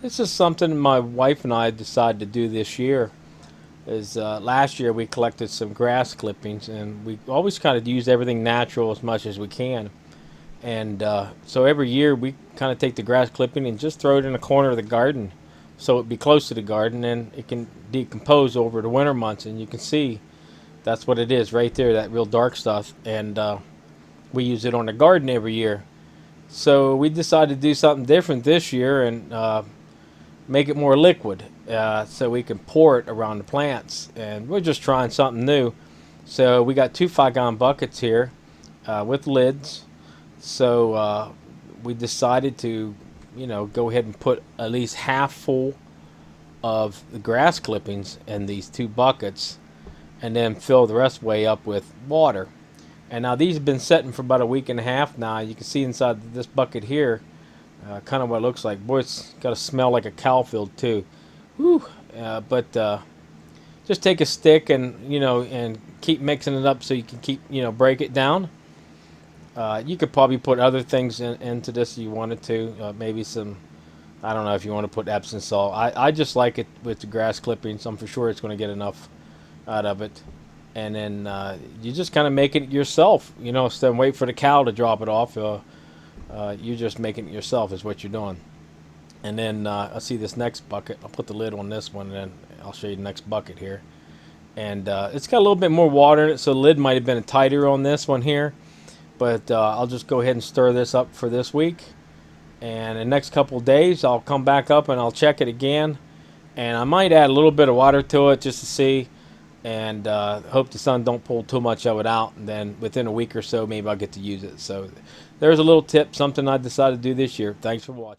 This is something my wife and I decided to do this year. Is last year we collected some grass clippings, and we always kind of use everything natural as much as we can. And so every year we kind of take the grass clipping and just throw it in a corner of the garden, so it'd be close to the garden and it can decompose over the winter months. And you can see that's what it is right there, that real dark stuff. And we use it on the garden every year. So we decided to do something different this year and make it more liquid, so we can pour it around the plants. And we're just trying something new. So we got two 5-gallon buckets here with lids. So we decided to, go ahead and put at least half full of the grass clippings in these two buckets, and then fill the rest way up with water. And now these have been setting for about a week and a half now. You can see inside this bucket here, kind of what it looks like. Boy, it's got a smell like a cow field too. Whew. But just take a stick and keep mixing it up so you can keep break it down. You could probably put other things into this if you wanted to. Maybe some, I don't know if you want to put Epsom salt. I just like it with the grass clippings. I'm for sure it's going to get enough out of it. And then you just kind of make it yourself. Instead of wait for the cow to drop it off. You're just making it yourself is what you're doing. And then I'll see this next bucket. I'll put the lid on this one, and then I'll show you the next bucket here. And it's got a little bit more water in it, so the lid might have been tighter on this one here. But I'll just go ahead and stir this up for this week. And in the next couple of days, I'll come back up and I'll check it again. And I might add a little bit of water to it just to see. And hope the sun don't pull too much of it out. And then within a week or so, maybe I'll get to use it. So there's a little tip, something I decided to do this year. Thanks for watching.